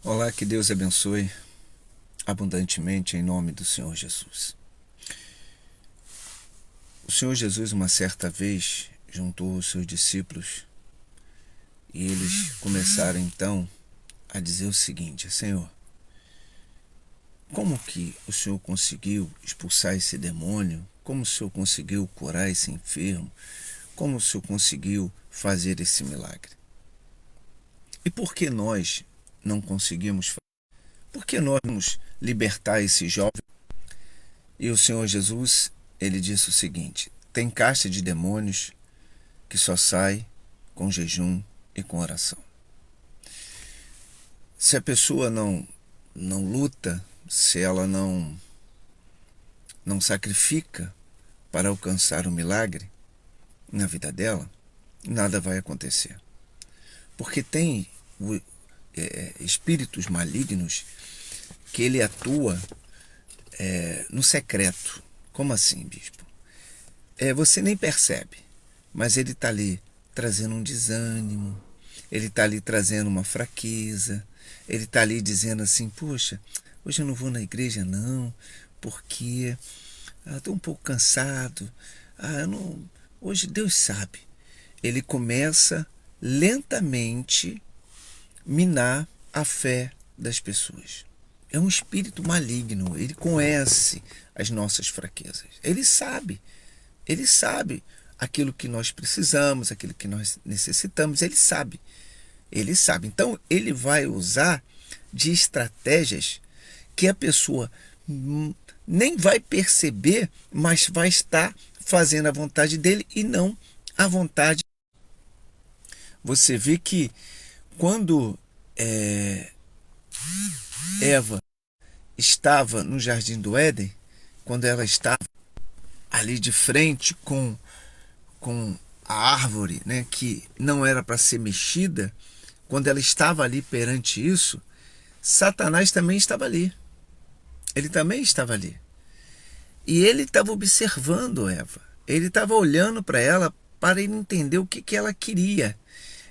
Olá, que Deus abençoe abundantemente em nome do Senhor Jesus. O Senhor Jesus, uma certa vez, juntou os seus discípulos e eles começaram então a dizer o seguinte: Senhor, como que o Senhor conseguiu expulsar esse demônio? Como o Senhor conseguiu curar esse enfermo? Como o Senhor conseguiu fazer esse milagre? E por que nós não conseguimos fazer? Por que nós vamos libertar esse jovem? E o Senhor Jesus, ele disse o seguinte: tem casta de demônios que só sai com jejum e com oração. Se a pessoa não luta, se ela não sacrifica para alcançar o milagre na vida dela, nada vai acontecer. Porque tem espíritos malignos que ele atua no secreto. Como assim, bispo? Você nem percebe, mas ele está ali trazendo um desânimo, ele está ali trazendo uma fraqueza, ele está ali dizendo assim: poxa, hoje eu não vou na igreja não, porque estou um pouco cansado, eu não, hoje Deus sabe. Ele começa lentamente minar a fé das pessoas. É um espírito maligno, ele conhece as nossas fraquezas, ele sabe aquilo que nós precisamos, aquilo que nós necessitamos, ele sabe. Então ele vai usar de estratégias que a pessoa nem vai perceber, mas vai estar fazendo a vontade dele e não a vontade. Você vê que quando Eva estava no Jardim do Éden, quando ela estava ali de frente com a árvore, né, que não era para ser mexida, quando ela estava ali perante isso, Satanás também estava ali. Ele também estava ali. E ele estava observando Eva. Ele estava olhando para ela para ele entender o que ela queria.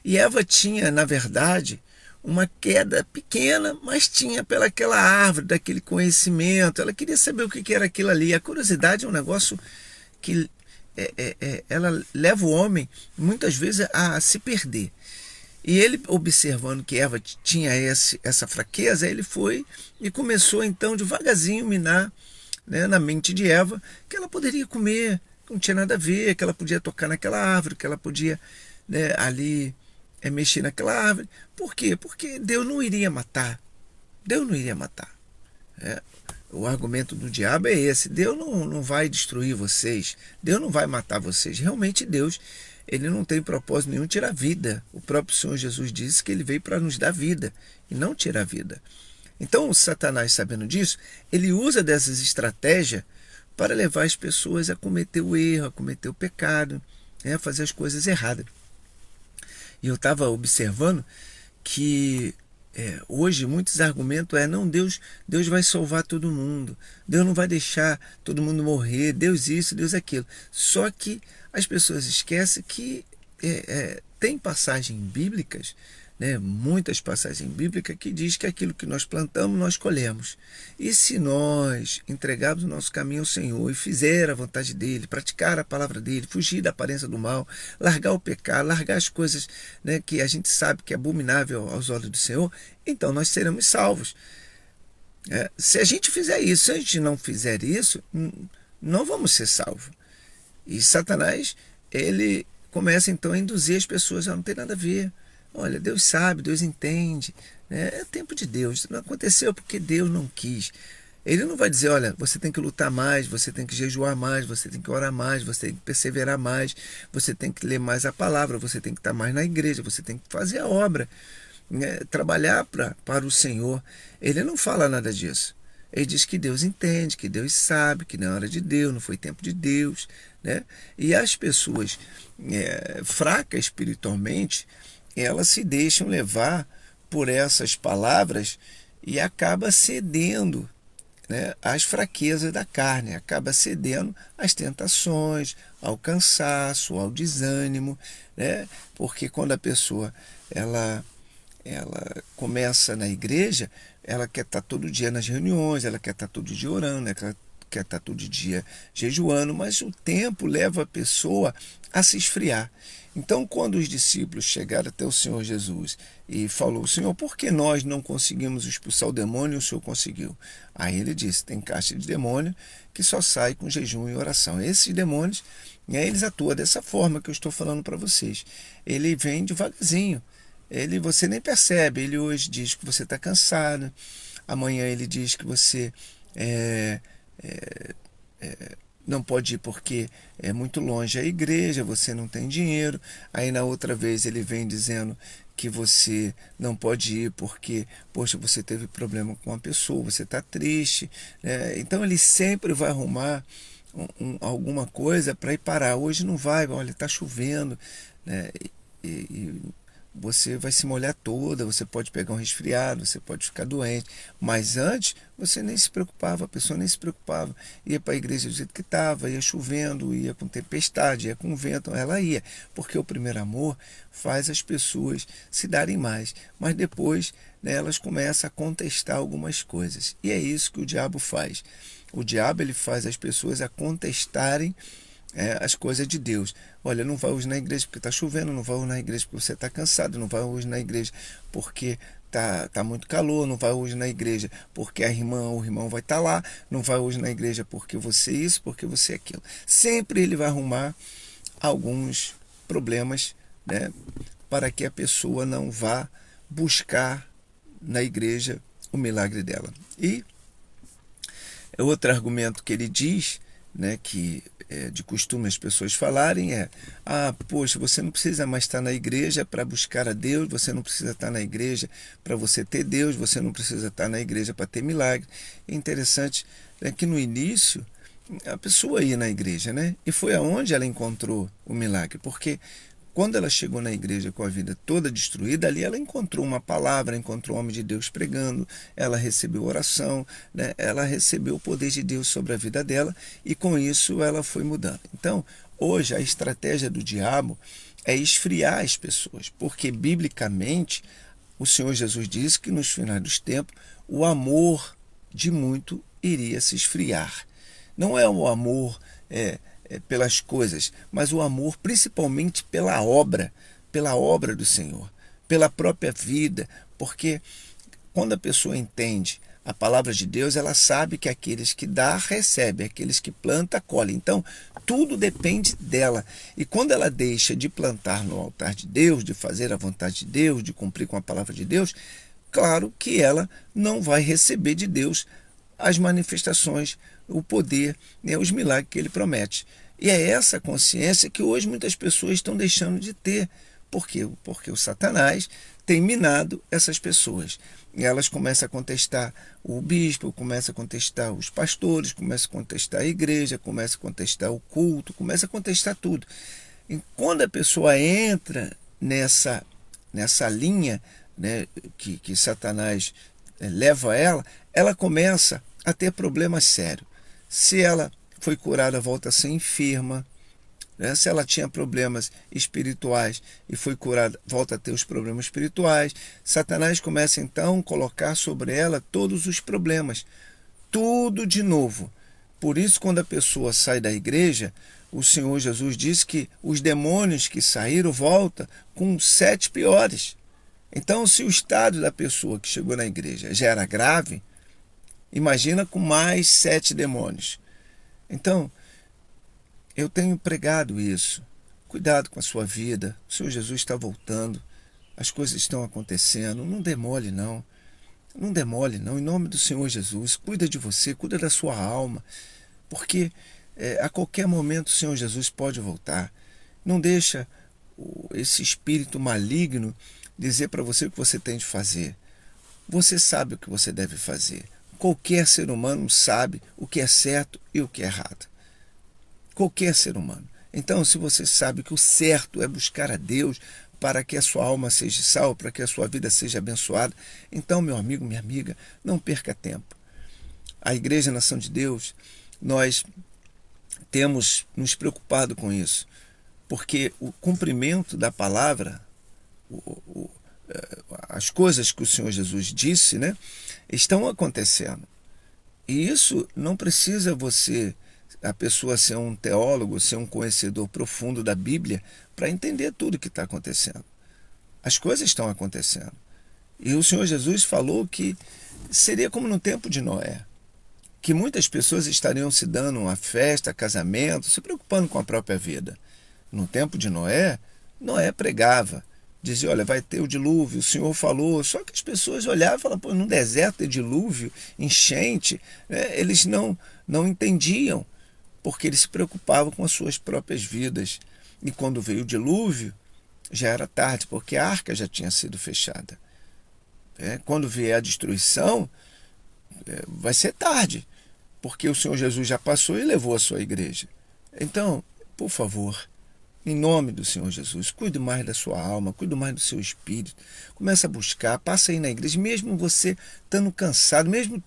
E Eva tinha, na verdade, uma queda pequena, mas tinha pelaquela árvore, daquele conhecimento. Ela queria saber o que era aquilo ali. A curiosidade é um negócio que ela leva o homem, muitas vezes, a se perder. E ele, observando que Eva tinha essa fraqueza, ele foi e começou, então, devagarzinho, minar, né, na mente de Eva que ela poderia comer, que não tinha nada a ver, que ela podia tocar naquela árvore, que ela podia, né, ali mexer naquela árvore. Por quê? Porque Deus não iria matar. Deus não iria matar. O argumento do diabo é esse: Deus não vai destruir vocês, Deus não vai matar vocês. Realmente Deus, ele não tem propósito nenhum tirar a vida. O próprio Senhor Jesus disse que ele veio para nos dar vida e não tirar a vida. Então o Satanás, sabendo disso, ele usa dessas estratégias para levar as pessoas a cometer o erro, a cometer o pecado, a fazer as coisas erradas. E eu estava observando que hoje muitos argumentos não, Deus vai salvar todo mundo, Deus não vai deixar todo mundo morrer, Deus isso, Deus aquilo. Só que as pessoas esquecem que tem passagens bíblicas, né, muitas passagens bíblicas que diz que aquilo que nós plantamos, nós colhemos. E se nós entregarmos o nosso caminho ao Senhor e fizer a vontade dele, praticar a palavra dele, fugir da aparência do mal, largar o pecado, largar as coisas, né, que a gente sabe que é abominável aos olhos do Senhor, então nós seremos salvos. Se a gente fizer isso, se a gente não fizer isso, não vamos ser salvos. E Satanás, ele começa então a induzir as pessoas: não tem nada a ver. Olha, Deus sabe, Deus entende, né? É tempo de Deus. Não aconteceu porque Deus não quis. Ele não vai dizer: olha, você tem que lutar mais, você tem que jejuar mais, você tem que orar mais, você tem que perseverar mais, você tem que ler mais a palavra, você tem que estar mais na igreja, você tem que fazer a obra, né? Trabalhar para o Senhor. Ele não fala nada disso. Ele diz que Deus entende, que Deus sabe, que não é hora de Deus, não foi tempo de Deus, né? E as pessoas fracas espiritualmente, elas se deixam levar por essas palavras e acaba cedendo, né, às fraquezas da carne, acaba cedendo às tentações, ao cansaço, ao desânimo, né? Porque quando a pessoa ela ela começa na igreja, ela quer estar todo dia nas reuniões, ela quer estar todo dia orando, ela quer estar todo dia jejuando, mas o tempo leva a pessoa a se esfriar. Então, quando os discípulos chegaram até o Senhor Jesus e falou: Senhor, por que nós não conseguimos expulsar o demônio e o Senhor conseguiu? Aí ele disse: tem caixa de demônio que só sai com jejum e oração. Esses demônios, eles atuam dessa forma que eu estou falando para vocês. Ele vem devagarzinho. Você nem percebe. Ele hoje diz que você está cansado. Amanhã ele diz que você não pode ir porque é muito longe a igreja, você não tem dinheiro. Aí na outra vez ele vem dizendo que você não pode ir porque, poxa, você teve problema com uma pessoa, você está triste. Então ele sempre vai arrumar alguma coisa para ir parar. Hoje não vai, olha, está chovendo, né? E você vai se molhar toda, você pode pegar um resfriado, você pode ficar doente. Mas antes, você nem se preocupava, a pessoa nem se preocupava. Ia para a igreja do jeito que estava, ia chovendo, ia com tempestade, ia com vento, ela ia. Porque o primeiro amor faz as pessoas se darem mais. Mas depois, né, elas começam a contestar algumas coisas. E é isso que o diabo faz. O diabo ele faz as pessoas a contestarem as coisas de Deus. Olha, não vai hoje na igreja porque está chovendo, não vai hoje na igreja porque você está cansado, não vai hoje na igreja porque tá muito calor, não vai hoje na igreja porque a irmã ou o irmão vai estar lá, não vai hoje na igreja porque você isso, porque você aquilo. Sempre ele vai arrumar alguns problemas, né, para que a pessoa não vá buscar na igreja o milagre dela. E outro argumento que ele diz, né, que de costume as pessoas falarem poxa, você não precisa mais estar na igreja para buscar a Deus, você não precisa estar na igreja para você ter Deus, você não precisa estar na igreja para ter milagre. É interessante, né, que no início a pessoa ia na igreja, né, e foi aonde ela encontrou o milagre, porque quando ela chegou na igreja com a vida toda destruída, ali ela encontrou uma palavra, encontrou o homem de Deus pregando, ela recebeu oração, né? Ela recebeu o poder de Deus sobre a vida dela e com isso ela foi mudando. Então, hoje a estratégia do diabo é esfriar as pessoas, porque biblicamente o Senhor Jesus disse que nos finais dos tempos o amor de muito iria se esfriar. Não é o amor pelas coisas, mas o amor principalmente pela obra do Senhor, pela própria vida, porque quando a pessoa entende a palavra de Deus, ela sabe que aqueles que dá, recebe, aqueles que planta, colhe. Então, tudo depende dela. E quando ela deixa de plantar no altar de Deus, de fazer a vontade de Deus, de cumprir com a palavra de Deus, claro que ela não vai receber de Deus as manifestações, o poder, né, os milagres que ele promete. E é essa consciência que hoje muitas pessoas estão deixando de ter. Por quê? Porque o Satanás tem minado essas pessoas. E elas começam a contestar o bispo, começam a contestar os pastores, começam a contestar a igreja, começam a contestar o culto, começam a contestar tudo. E quando a pessoa entra nessa linha, né, que Satanás leva ela começa a ter problemas sérios. Se ela foi curada, volta a ser enferma. Né? Se ela tinha problemas espirituais e foi curada, volta a ter os problemas espirituais. Satanás começa então a colocar sobre ela todos os problemas. Tudo de novo. Por isso, quando a pessoa sai da igreja, o Senhor Jesus disse que os demônios que saíram voltam com 7 piores. Então, se o estado da pessoa que chegou na igreja já era grave, imagina com mais 7 demônios. Então, eu tenho pregado isso. Cuidado com a sua vida. O Senhor Jesus está voltando. As coisas estão acontecendo. Não demole, não. Não demole, não. Em nome do Senhor Jesus, cuida de você, cuida da sua alma. Porque a qualquer momento o Senhor Jesus pode voltar. Não deixa esse espírito maligno dizer para você o que você tem de fazer. Você sabe o que você deve fazer. Qualquer ser humano sabe o que é certo e o que é errado. Qualquer ser humano. Então, se você sabe que o certo é buscar a Deus para que a sua alma seja salva, para que a sua vida seja abençoada, então, meu amigo, minha amiga, não perca tempo. A Igreja Nação de Deus, nós temos nos preocupado com isso, porque o cumprimento da palavra, as coisas que o Senhor Jesus disse, né, estão acontecendo. E isso não precisa a pessoa ser um teólogo, ser um conhecedor profundo da Bíblia para entender tudo o que está acontecendo. As coisas estão acontecendo. E o Senhor Jesus falou que seria como no tempo de Noé, que muitas pessoas estariam se dando uma festa, casamento, se preocupando com a própria vida. No tempo de Noé, Noé pregava, dizia, olha, vai ter o dilúvio, o Senhor falou, só que as pessoas olhavam e falavam, pô, no deserto tem dilúvio, enchente, né? Eles não entendiam, porque eles se preocupavam com as suas próprias vidas. E quando veio o dilúvio, já era tarde, porque a arca já tinha sido fechada. Quando vier a destruição, vai ser tarde, porque o Senhor Jesus já passou e levou a sua igreja. Então, por favor, em nome do Senhor Jesus, cuide mais da sua alma, cuide mais do seu espírito. Comece a buscar, passa aí na igreja, mesmo você estando cansado, mesmo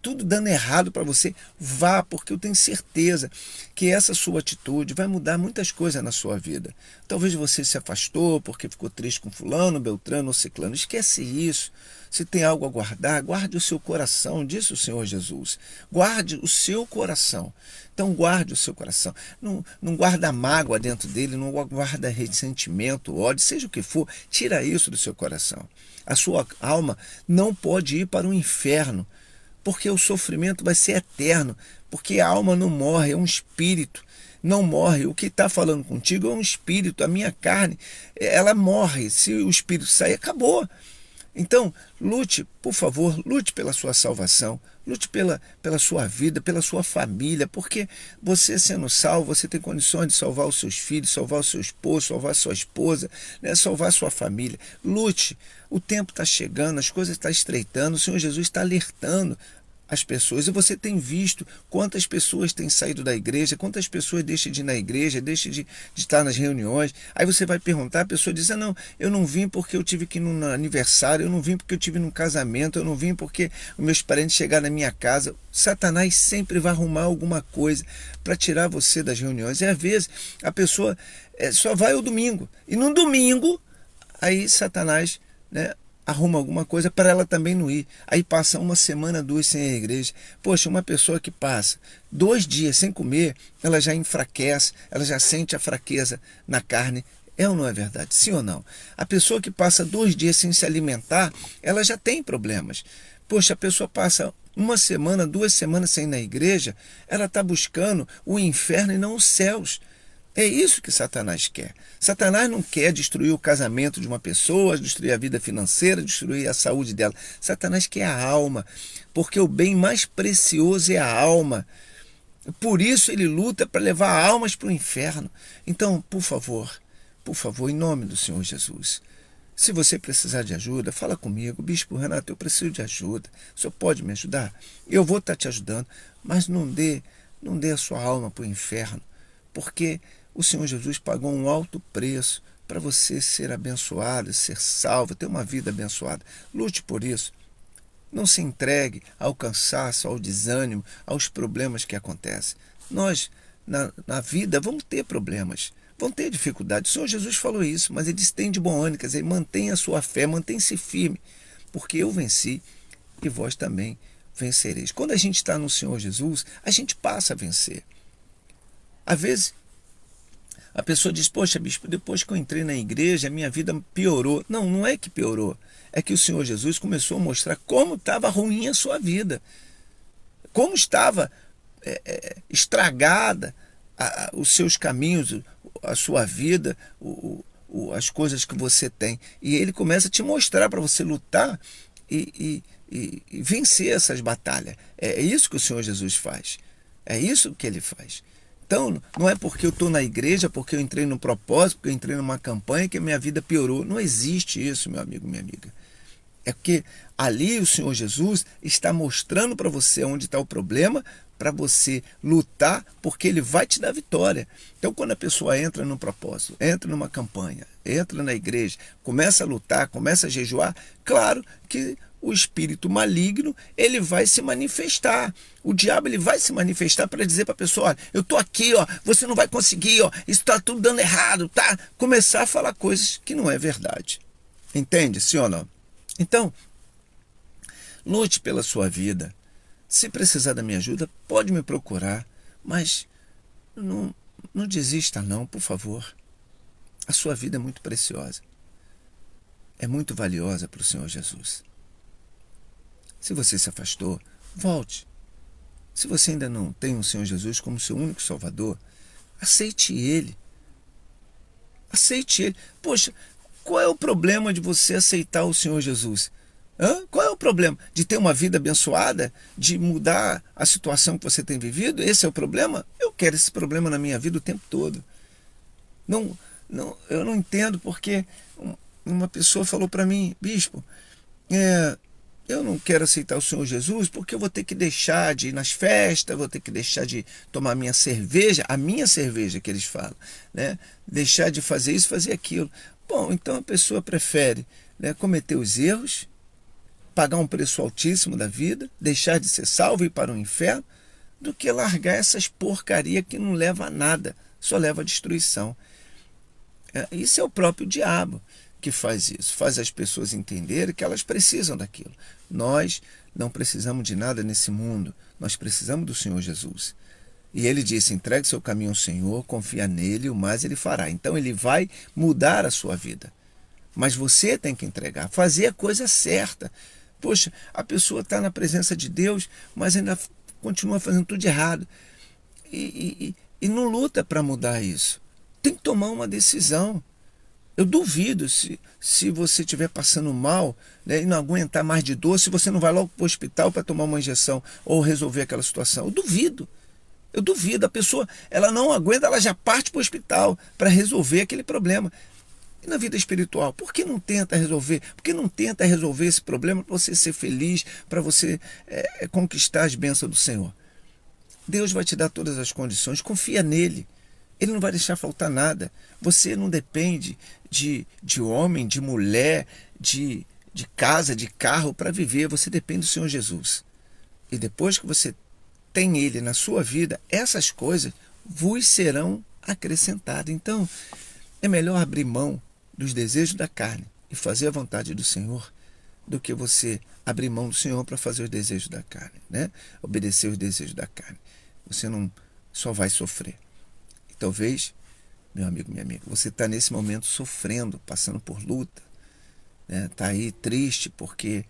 tudo dando errado para você, vá, porque eu tenho certeza que essa sua atitude vai mudar muitas coisas na sua vida. Talvez você se afastou porque ficou triste com fulano, beltrano ou ciclano. Esquece isso. Se tem algo a guardar, guarde o seu coração, disse o Senhor Jesus. Guarde o seu coração. Então guarde o seu coração. Não guarda mágoa dentro dele, não guarda ressentimento, ódio, seja o que for, tira isso do seu coração. A sua alma não pode ir para o inferno, porque o sofrimento vai ser eterno, porque a alma não morre, é um espírito, não morre. O que está falando contigo é um espírito, a minha carne, ela morre, se o espírito sair, acabou. Então, lute, por favor, lute pela sua salvação, lute pela sua vida, pela sua família, porque você sendo salvo, você tem condições de salvar os seus filhos, salvar o seu esposo, salvar a sua esposa, né, salvar a sua família. Lute, o tempo está chegando, as coisas estão estreitando, o Senhor Jesus está alertando as pessoas, e você tem visto quantas pessoas têm saído da igreja, quantas pessoas deixam de ir na igreja, deixam de estar nas reuniões. Aí você vai perguntar, a pessoa diz, não, eu não vim porque eu tive que ir num aniversário, eu não vim porque eu tive num casamento, eu não vim porque os meus parentes chegaram na minha casa. Satanás sempre vai arrumar alguma coisa para tirar você das reuniões, e às vezes a pessoa só vai ao domingo, e no domingo, aí Satanás, né, arruma alguma coisa para ela também não ir. Aí passa uma semana, 2 sem a igreja. Poxa, uma pessoa que passa 2 dias sem comer, ela já enfraquece, ela já sente a fraqueza na carne. É ou não é verdade? Sim ou não? A pessoa que passa 2 dias sem se alimentar, ela já tem problemas. Poxa, a pessoa passa uma semana, 2 semanas sem ir na igreja, ela está buscando o inferno e não os céus. É isso que Satanás quer. Satanás não quer destruir o casamento de uma pessoa, destruir a vida financeira, destruir a saúde dela. Satanás quer a alma, porque o bem mais precioso é a alma. Por isso ele luta para levar almas para o inferno. Então, por favor, em nome do Senhor Jesus, se você precisar de ajuda, fala comigo. Bispo Renato, eu preciso de ajuda. O senhor pode me ajudar? Eu vou estar te ajudando, mas não dê a sua alma para o inferno, porque o Senhor Jesus pagou um alto preço para você ser abençoado, ser salvo, ter uma vida abençoada. Lute por isso. Não se entregue ao cansaço, ao desânimo, aos problemas que acontecem. Nós, na vida, vamos ter problemas, vamos ter dificuldades. O Senhor Jesus falou isso, mas ele disse, tem de bom ânimo, quer dizer, mantenha a sua fé, mantenha-se firme, porque eu venci e vós também vencereis. Quando a gente está no Senhor Jesus, a gente passa a vencer. Às vezes, a pessoa diz, poxa, bispo, depois que eu entrei na igreja, a minha vida piorou. Não, não é que piorou. É que o Senhor Jesus começou a mostrar como estava ruim a sua vida. Como estava estragada os seus caminhos, a sua vida, as coisas que você tem. E ele começa a te mostrar para você lutar e vencer essas batalhas. É isso que o Senhor Jesus faz. É isso que ele faz. Então, não é porque eu estou na igreja, porque eu entrei num propósito, porque eu entrei numa campanha que a minha vida piorou. Não existe isso, meu amigo, minha amiga. É porque ali o Senhor Jesus está mostrando para você onde está o problema, para você lutar, porque ele vai te dar vitória. Então, quando a pessoa entra num propósito, entra numa campanha, entra na igreja, começa a lutar, começa a jejuar, claro que o espírito maligno, ele vai se manifestar. O diabo, ele vai se manifestar para dizer para a pessoa, olha, eu estou aqui, ó, você não vai conseguir, ó, isso está tudo dando errado, tá? Começar a falar coisas que não é verdade. Entende, sim ou não? Então, lute pela sua vida. Se precisar da minha ajuda, pode me procurar, mas não desista não, por favor. A sua vida é muito preciosa. É muito valiosa para o Senhor Jesus. Se você se afastou, volte. Se você ainda não tem o Senhor Jesus como seu único Salvador, aceite Ele. Aceite Ele. Poxa, qual é o problema de você aceitar o Senhor Jesus? Qual é o problema? De ter uma vida abençoada? De mudar a situação que você tem vivido? Esse é o problema? Eu quero esse problema na minha vida o tempo todo. Eu não entendo porque uma pessoa falou para mim, bispo, eu não quero aceitar o Senhor Jesus porque eu vou ter que deixar de ir nas festas, vou ter que deixar de tomar minha cerveja, a minha cerveja que eles falam, né? Deixar de fazer isso, fazer aquilo. Bom, então a pessoa prefere, né, cometer os erros, pagar um preço altíssimo da vida, deixar de ser salvo e ir para o inferno, do que largar essas porcarias que não leva a nada, só leva a destruição. Isso é o próprio diabo que faz isso, faz as pessoas entenderem que elas precisam daquilo. Nós não precisamos de nada nesse mundo, nós precisamos do Senhor Jesus. E ele disse, entregue seu caminho ao Senhor, confia nele, o mais ele fará. Então ele vai mudar a sua vida. Mas você tem que entregar, fazer a coisa certa. Poxa, a pessoa está na presença de Deus, mas ainda continua fazendo tudo de errado. E não luta para mudar isso. Tem que tomar uma decisão. Eu duvido se você estiver passando mal, né, e não aguentar mais de dor, se você não vai logo para o hospital para tomar uma injeção ou resolver aquela situação. Eu duvido. Eu duvido. A pessoa ela não aguenta, ela já parte para o hospital para resolver aquele problema. E na vida espiritual, por que não tenta resolver? Por que não tenta resolver esse problema para você ser feliz, para você conquistar as bênçãos do Senhor? Deus vai te dar todas as condições, confia nele. Ele não vai deixar faltar nada. Você não depende de homem, de mulher, de casa, de carro para viver. Você depende do Senhor Jesus. E depois que você tem Ele na sua vida, essas coisas vos serão acrescentadas. Então, é melhor abrir mão dos desejos da carne e fazer a vontade do Senhor do que você abrir mão do Senhor para fazer os desejos da carne, né? Obedecer os desejos da carne. Você não só vai sofrer. Talvez, meu amigo, minha amiga, você está nesse momento sofrendo, passando por luta, né? Está aí triste porque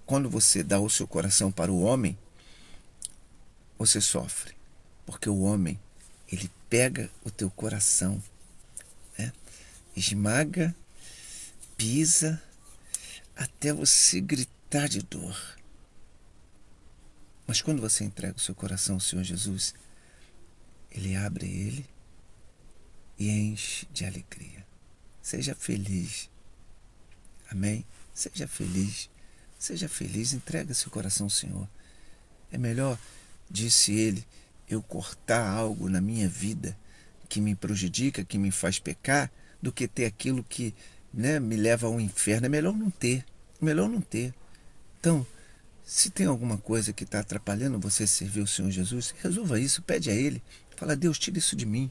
quando você dá o seu coração para o homem, você sofre. Porque o homem, ele pega o teu coração, né? Esmaga, pisa, até você gritar de dor. Mas quando você entrega o seu coração ao Senhor Jesus, Ele abre ele e enche de alegria. Seja feliz. Amém? Seja feliz. Seja feliz. Entrega seu coração ao Senhor. É melhor, disse ele, eu cortar algo na minha vida que me prejudica, que me faz pecar, do que ter aquilo que, né, me leva ao inferno. É melhor não ter. É melhor não ter. Então, se tem alguma coisa que está atrapalhando você servir o Senhor Jesus, resolva isso, pede a Ele. Fala, Deus, tira isso de mim.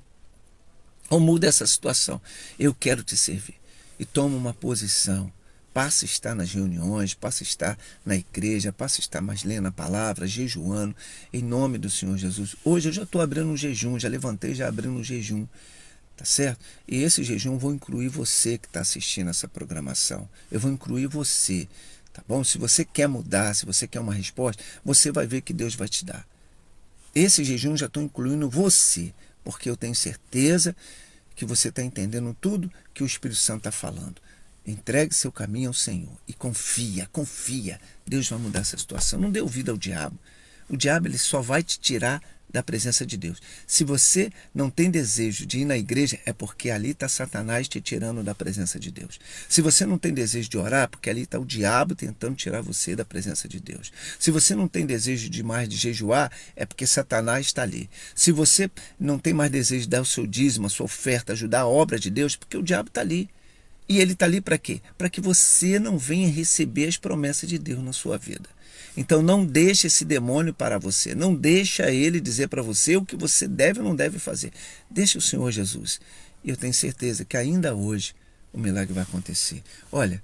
Ou muda essa situação. Eu quero te servir. E toma uma posição. Passa a estar nas reuniões, passa a estar na igreja, passa a estar mais lendo a palavra, jejuando, em nome do Senhor Jesus. Hoje eu já estou abrindo um jejum, já levantei, já abrindo um jejum. Tá certo? E esse jejum vou incluir você que está assistindo essa programação. Eu vou incluir você. Tá bom? Se você quer mudar, se você quer uma resposta, você vai ver que Deus vai te dar. Esse jejum já estou incluindo você, porque eu tenho certeza que você está entendendo tudo que o Espírito Santo está falando. Entregue seu caminho ao Senhor e confia. Deus vai mudar essa situação. Não dê ouvido ao diabo. O diabo ele só vai te tirar da presença de Deus. Se você não tem desejo de ir na igreja, é porque ali está Satanás te tirando da presença de Deus. Se você não tem desejo de orar, porque ali está o diabo tentando tirar você da presença de Deus. Se você não tem desejo de mais de jejuar, é porque Satanás está ali. Se você não tem mais desejo de dar o seu dízimo, a sua oferta, ajudar a obra de Deus, porque o diabo está ali. E ele está ali para quê? Para que você não venha receber as promessas de Deus na sua vida. Então não deixe esse demônio para você. Não deixa ele dizer para você o que você deve ou não deve fazer. Deixe o Senhor Jesus. E eu tenho certeza que ainda hoje o milagre vai acontecer. Olha,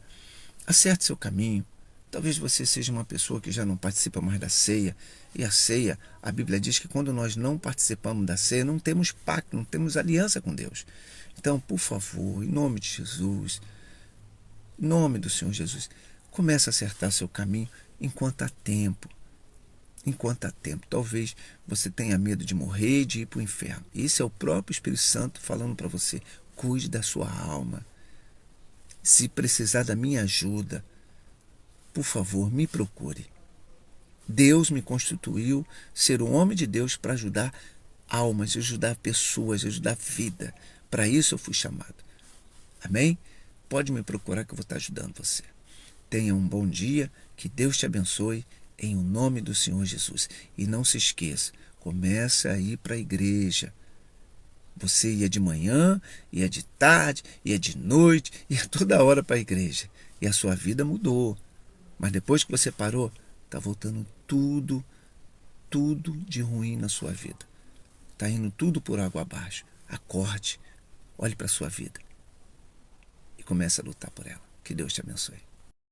Acerte seu caminho. Talvez você seja uma pessoa que já não participa mais da ceia. E a ceia, a Bíblia diz que quando nós não participamos da ceia, não temos pacto, não temos aliança com Deus. Então, por favor, em nome de Jesus, em nome do Senhor Jesus, comece a acertar seu caminho enquanto há tempo. Enquanto há tempo. Talvez você tenha medo de morrer e de ir para o inferno. Esse é o próprio Espírito Santo falando para você. Cuide da sua alma. Se precisar da minha ajuda, por favor, me procure. Deus me constituiu ser um homem de Deus para ajudar almas, ajudar pessoas, ajudar vida. Para isso eu fui chamado. Amém? Pode me procurar que eu vou estar ajudando você. Tenha um bom dia, que Deus te abençoe, em o nome do Senhor Jesus. E não se esqueça, comece a ir para a igreja. Você ia de manhã, ia de tarde, ia de noite, ia toda hora para a igreja. E a sua vida mudou. Mas depois que você parou, está voltando tudo de ruim na sua vida. Está indo tudo por água abaixo. Acorde, olhe para a sua vida e comece a lutar por ela. Que Deus te abençoe.